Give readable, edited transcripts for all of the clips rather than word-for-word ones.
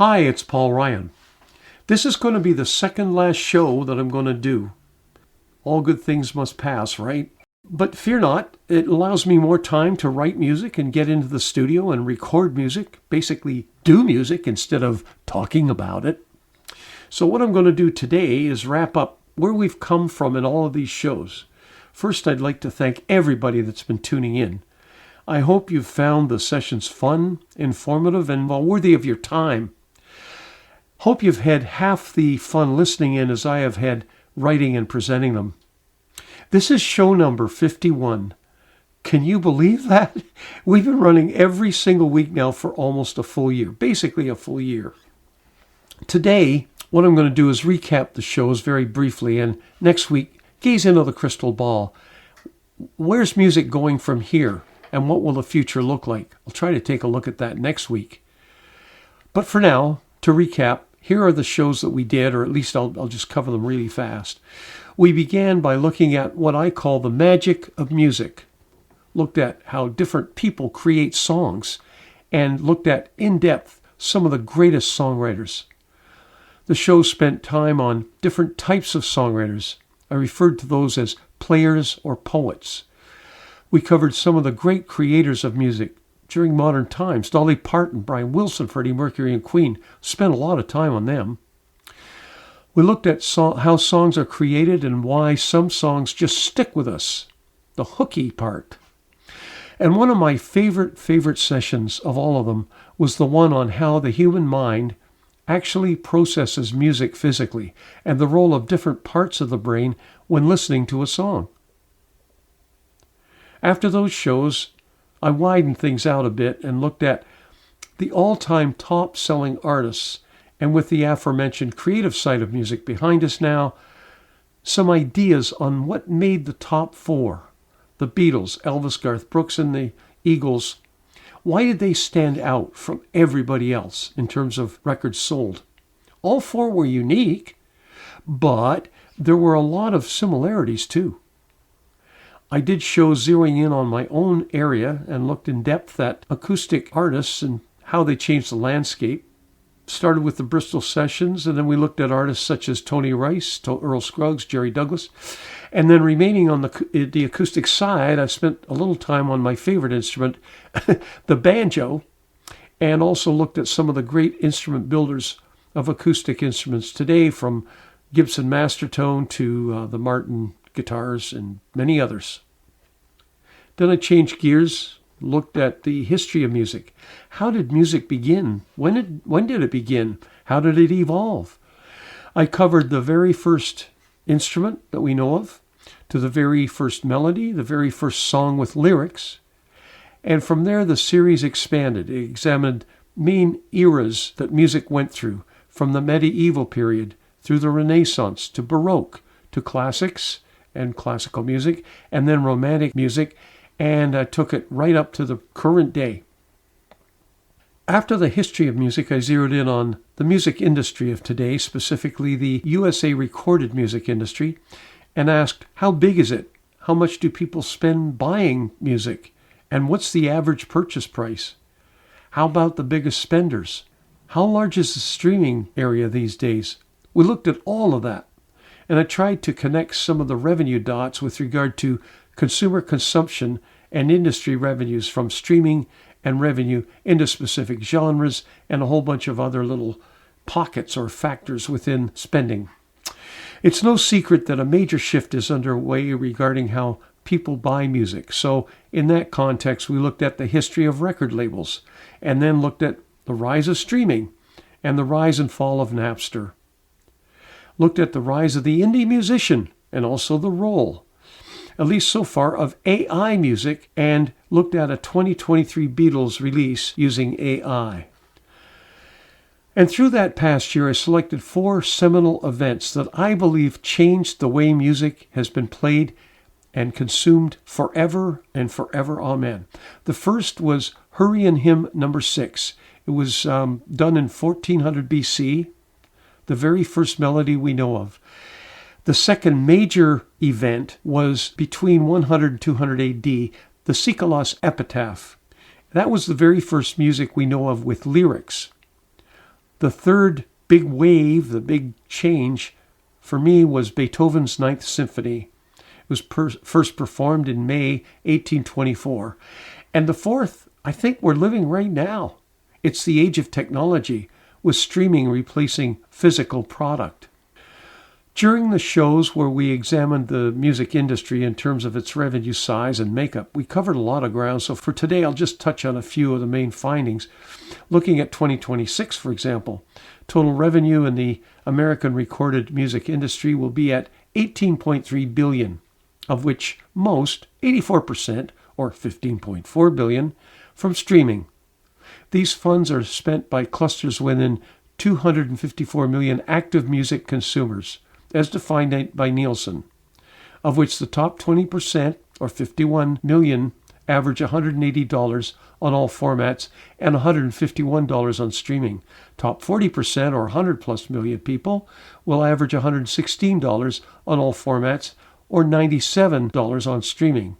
Hi, it's Paul Ryan. This is going to be the second last show that I'm going to do. All good things must pass, right? But fear not, it allows me more time to write music and get into the studio and record music, basically do music instead of talking about it. So what I'm going to do today is wrap up where we've come from in all of these shows. First, I'd like to thank everybody that's been tuning in. I hope you've found the sessions fun, informative, and well worthy of your time. Hope you've had half the fun listening in as I have had writing and presenting them. This is show number 51. Can you believe that? We've been running every single week now for almost a full year, basically a full year. Today, what I'm going to do is recap the shows very briefly, and next week, gaze into the crystal ball. Where's music going from here, and what will the future look like? I'll try to take a look at that next week. But for now, to recap, here are the shows that we did, or at least I'll just cover them really fast. We began by looking at what I call the magic of music. Looked at how different people create songs, and looked at, in depth, some of the greatest songwriters. The show spent time on different types of songwriters. I referred to those as players or poets. We covered some of the great creators of music during modern times. Dolly Parton, Brian Wilson, Freddie Mercury, and Queen. Spent a lot of time on them. We looked at how songs are created and why some songs just stick with us. The hooky part. And one of my favorite sessions of all of them was the one on how the human mind actually processes music physically and the role of different parts of the brain when listening to a song. After those shows, I widened things out a bit and looked at the all-time top-selling artists, and with the aforementioned creative side of music behind us now, some ideas on what made the top four. The Beatles, Elvis, Garth Brooks, and the Eagles. Why did they stand out from everybody else in terms of records sold? All four were unique, but there were a lot of similarities too. I did shows zeroing in on my own area and looked in depth at acoustic artists and how they changed the landscape. Started with the Bristol Sessions, and then we looked at artists such as Tony Rice, Earl Scruggs, Jerry Douglas. And then remaining on the acoustic side, I spent a little time on my favorite instrument, the banjo, and also looked at some of the great instrument builders of acoustic instruments today, from Gibson Mastertone to the Martin guitars and many others. Then I changed gears, looked at the history of music. How did music begin? When did it begin? How did it evolve? I covered the very first instrument that we know of, to the very first melody, the very first song with lyrics. And from there, the series expanded. It examined main eras that music went through, from the medieval period through the Renaissance to Baroque to classics and classical music, and then romantic music, and I took it right up to the current day. After the history of music, I zeroed in on the music industry of today, specifically the USA recorded music industry, and asked, how big is it? How much do people spend buying music? And what's the average purchase price? How about the biggest spenders? How large is the streaming area these days? We looked at all of that, and I tried to connect some of the revenue dots with regard to consumer consumption and industry revenues from streaming and revenue into specific genres and a whole bunch of other little pockets or factors within spending. It's no secret that a major shift is underway regarding how people buy music. So in that context, we looked at the history of record labels and then looked at the rise of streaming and the rise and fall of Napster. Looked at the rise of the indie musician and also the role, at least so far, of AI music, and looked at a 2023 Beatles release using AI. And through that past year, I selected 4 seminal events that I believe changed the way music has been played and consumed forever and forever. Amen. The first was Hurricane Hymn number 6. It was done in 1400 BC, the very first melody we know of. The second major event was between 100 and 200 AD, the Sikolos Epitaph. That was the very first music we know of with lyrics. The third big wave, the big change for me, was Beethoven's Ninth Symphony. It was first performed in May 1824. And the fourth, I think we're living right now. It's the age of technology, with streaming replacing physical product. During the shows where we examined the music industry in terms of its revenue size and makeup, we covered a lot of ground. So for today, I'll just touch on a few of the main findings. Looking at 2026, for example, total revenue in the American recorded music industry will be at $18.3 billion, of which most, 84%, or $15.4 billion, from streaming. These funds are spent by clusters within 254 million active music consumers, as defined by Nielsen, of which the top 20%, or 51 million, average $180 on all formats and $151 on streaming. Top 40%, or 100 plus million people, will average $116 on all formats or $97 on streaming.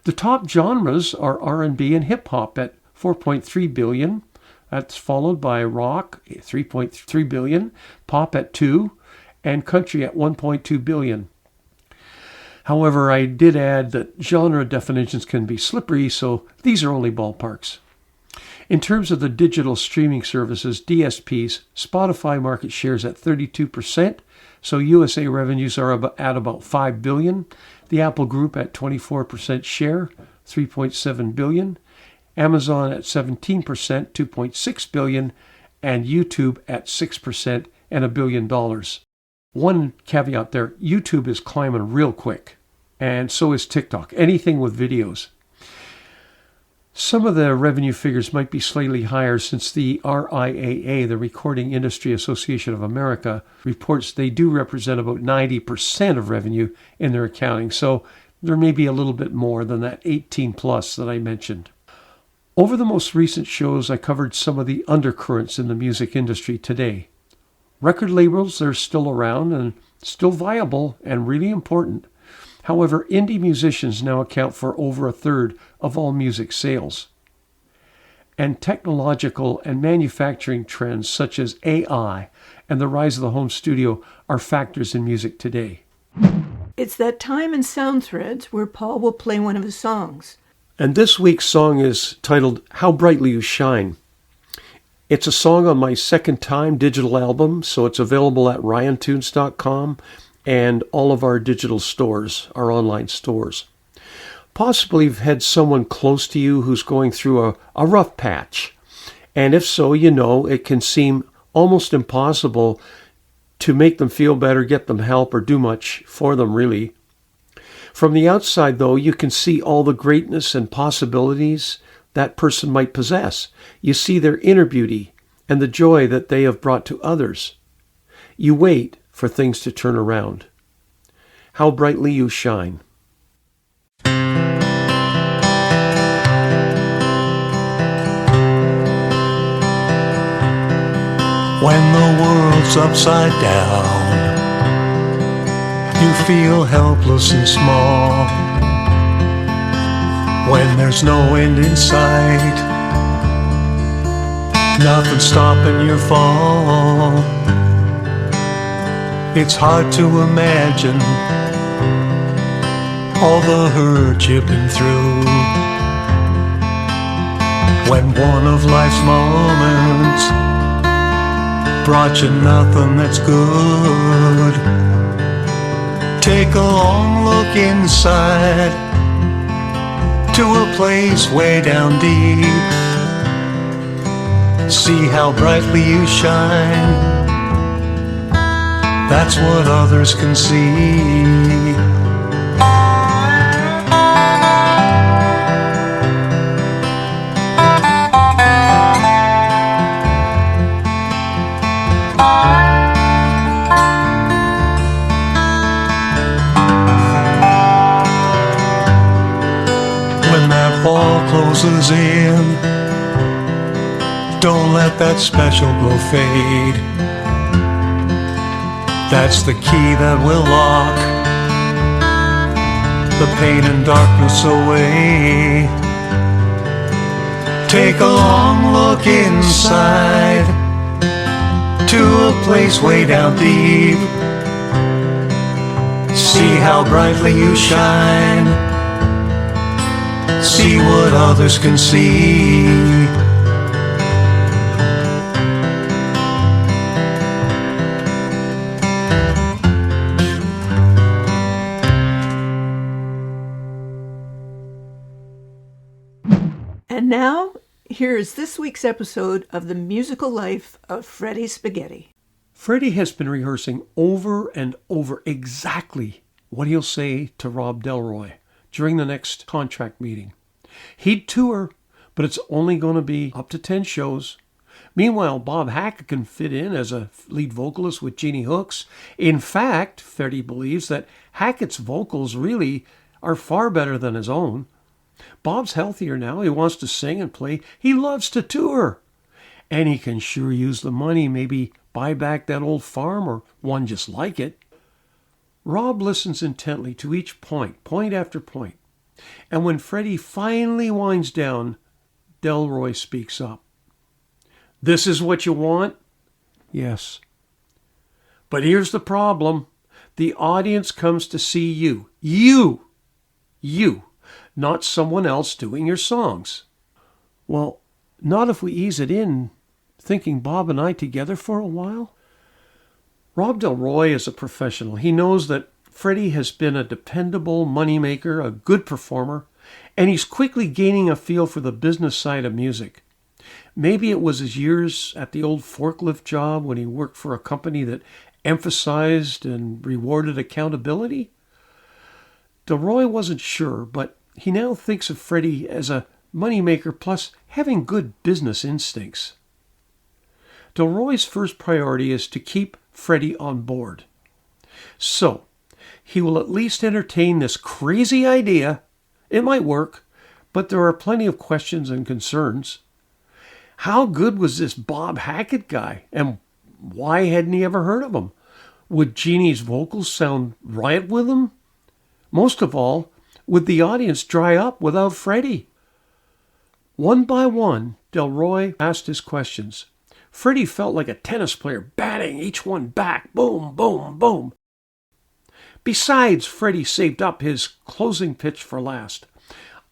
The top genres are R&B and hip-hop at $4.3 billion. That's followed by rock, $3.3 billion, pop at $2 billion, and country at $1.2 billion. However, I did add that genre definitions can be slippery, so these are only ballparks. In terms of the digital streaming services, DSPs, Spotify market shares at 32%, so USA revenues are at about $5 billion. The Apple Group at 24% share, $3.7 billion. Amazon at 17%, $2.6 billion. And YouTube at 6% and $1 billion. One caveat there, YouTube is climbing real quick, and so is TikTok, anything with videos. Some of the revenue figures might be slightly higher since the RIAA, the Recording Industry Association of America, reports they do represent about 90% of revenue in their accounting, so there may be a little bit more than that 18 plus that I mentioned. Over the most recent shows, I covered some of the undercurrents in the music industry today. Record labels are still around and still viable and really important. However, indie musicians now account for over a third of all music sales. And technological and manufacturing trends such as AI and the rise of the home studio are factors in music today. It's that time in Sound Threads where Paul will play one of his songs. And this week's song is titled How Brightly You Shine. It's a song on my Second Time digital album, so it's available at ryantunes.com and all of our digital stores, our online stores. Possibly you've had someone close to you who's going through a rough patch. And if so, you know it can seem almost impossible to make them feel better, get them help, or do much for them, really. From the outside, though, you can see all the greatness and possibilities that person might possess. You see their inner beauty and the joy that they have brought to others. You wait for things to turn around. How brightly you shine. When the world's upside down, you feel helpless and small. When there's no end in sight, nothing stopping your fall. It's hard to imagine all the hurt you've been through. When one of life's moments brought you nothing that's good, take a long look inside to a place way down deep. See how brightly you shine. That's what others can see. Closes in, don't let that special glow fade. That's the key that will lock the pain and darkness away. Take a long look inside to a place way down deep. See how brightly you shine. See what others can see. And now, here is this week's episode of The Musical Life of Freddie Spaghetti. Freddie has been rehearsing over and over exactly what he'll say to Rob Delroy during the next contract meeting. He'd tour, but it's only going to be up to 10 shows. Meanwhile, Bob Hackett can fit in as a lead vocalist with Jeannie Hooks. In fact, Freddie believes that Hackett's vocals really are far better than his own. Bob's healthier now. He wants to sing and play. He loves to tour. And he can sure use the money, maybe buy back that old farm or one just like it. Rob listens intently to each point after point. And when Freddie finally winds down, Delroy speaks up. "This is what you want?" "Yes." "But here's the problem. The audience comes to see you. You. Not someone else doing your songs." "Well, not if we ease it in, thinking Bob and I together for a while." Rob Delroy is a professional. He knows that Freddie has been a dependable moneymaker, a good performer, and he's quickly gaining a feel for the business side of music. Maybe it was his years at the old forklift job when he worked for a company that emphasized and rewarded accountability. Delroy wasn't sure, but he now thinks of Freddie as a moneymaker plus having good business instincts. Delroy's first priority is to keep Freddie on board. So, he will at least entertain this crazy idea. It might work, but there are plenty of questions and concerns. How good was this Bob Hackett guy, and why hadn't he ever heard of him? Would Jeannie's vocals sound right with him? Most of all, would the audience dry up without Freddie? One by one, Delroy asked his questions. Freddie felt like a tennis player, batting each one back. Boom, boom, boom. Besides, Freddie saved up his closing pitch for last.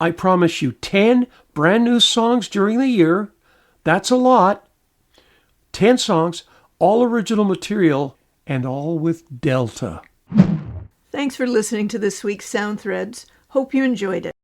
"I promise you 10 brand new songs during the year. That's a lot. 10 songs, all original material, and all with Delta." Thanks for listening to this week's Sound Threads. Hope you enjoyed it.